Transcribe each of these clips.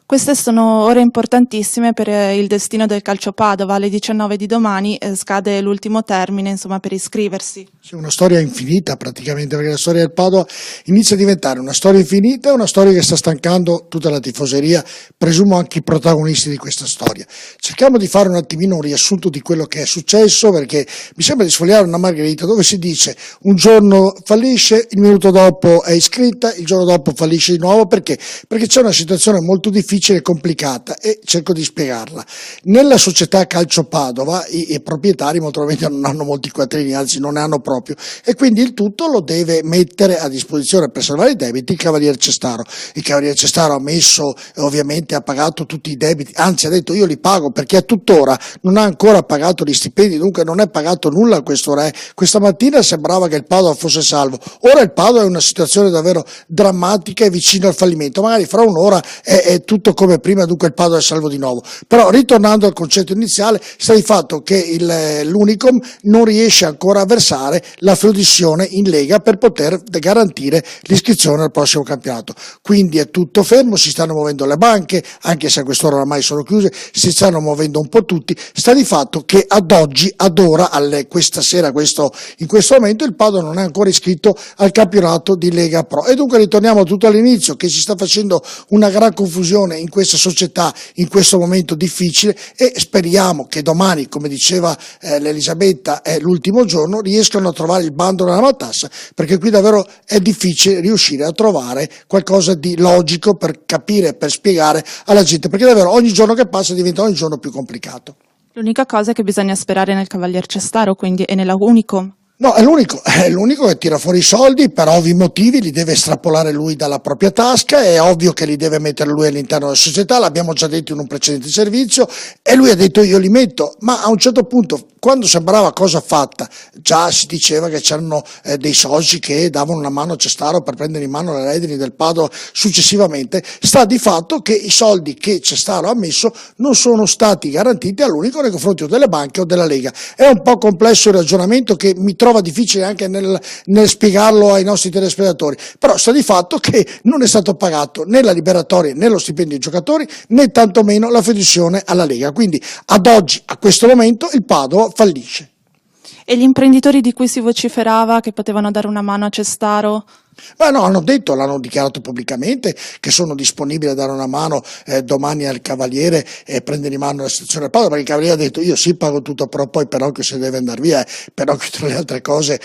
Queste sono ore importantissime per il destino del Calcio Padova. Alle 19 di domani scade l'ultimo termine, insomma, per iscriversi. C'è una storia infinita praticamente, perché la storia del Padova inizia a diventare una storia infinita, una storia che sta stancando tutta la tifoseria, presumo anche i protagonisti di questa storia. Cerchiamo di fare un attimino un riassunto di quello che è successo, perché mi sembra di sfogliare una margherita dove si dice un giorno fallisce, il minuto dopo è iscritta, il giorno dopo fallisce di nuovo, perché c'è una situazione molto difficile e complicata, e cerco di spiegarla. Nella società Calcio Padova i proprietari molto probabilmente non hanno molti quattrini, anzi non ne hanno proprio, e quindi il tutto lo deve mettere a disposizione per salvare i debiti il Cavalier Cestaro. Il Cavalier Cestaro ha messo, ovviamente ha pagato tutti i debiti, anzi ha detto io li pago, perché a tuttora non ha ancora pagato gli stipendi, dunque non è pagato nulla a questo re. Questa mattina sembrava che il Padova fosse salvo, ora il Padova è in una situazione davvero drammatica e vicino al fallimento, magari fra un'ora è tutto come prima, dunque il Padova è salvo di nuovo. Però ritornando al concetto iniziale, sta di fatto che l'Unicom non riesce ancora a versare la flessione in Lega per poter garantire l'iscrizione al prossimo campionato, quindi è tutto fermo, si stanno muovendo le banche, anche se a quest'ora ormai sono chiuse, si stanno muovendo un po' tutti. Sta di fatto che ad oggi, ad ora, questa sera, in questo momento il Padova non è ancora iscritto al campionato di Lega Pro, e dunque ritorniamo tutto all'inizio, che si sta facendo una gran confusione in questa società in questo momento difficile, e speriamo che domani, come diceva l'Elisabetta, è l'ultimo giorno, riescano a trovare il bando nella matassa, perché qui davvero è difficile riuscire a trovare qualcosa di logico per capire, per spiegare alla gente, perché davvero ogni giorno che passa diventa ogni giorno più complicato. L'unica cosa è che bisogna sperare nel Cavalier Cestaro, quindi, e nella Unicom. No, è l'unico che tira fuori i soldi, per ovvi motivi li deve estrapolare lui dalla propria tasca, è ovvio che li deve mettere lui all'interno della società, l'abbiamo già detto in un precedente servizio, e lui ha detto io li metto, ma a un certo punto, quando sembrava cosa fatta, già si diceva che c'erano dei soci che davano una mano a Cestaro per prendere in mano le redini del Padova successivamente, sta di fatto che i soldi che Cestaro ha messo non sono stati garantiti all'Unico nei confronti o delle banche o della Lega. È un po' complesso il ragionamento, che mi trova difficile anche nel spiegarlo ai nostri telespettatori, però sta di fatto che non è stato pagato né la liberatoria né lo stipendio ai giocatori, né tantomeno la flessione alla Lega, quindi ad oggi, a questo momento, il Padova fallisce. E gli imprenditori di cui si vociferava che potevano dare una mano a Cestaro? Ma no, l'hanno dichiarato pubblicamente che sono disponibili a dare una mano domani al Cavaliere e prendere in mano la situazione del Padova, perché il Cavaliere ha detto io sì pago tutto, però poi Pinocchio se deve andare via, Pinocchio tra le altre cose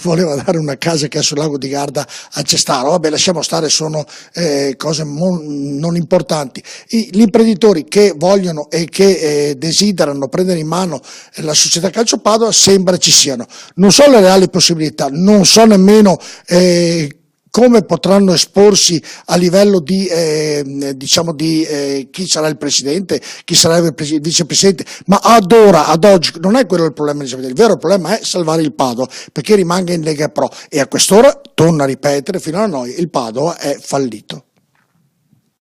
voleva dare una casa che è sul lago di Garda a Cestaro. Vabbè, lasciamo stare, sono cose non importanti. Gli imprenditori che vogliono e che desiderano prendere in mano la società Calcio Padova sembra ci siano, non so le reali possibilità, non so nemmeno come potranno esporsi a livello di chi sarà il presidente, chi sarà il vicepresidente, ma ad oggi non è quello il problema, il vero problema è salvare il Padova perché rimanga in Lega Pro, e a quest'ora, torno a ripetere fino alla noia, il Padova è fallito.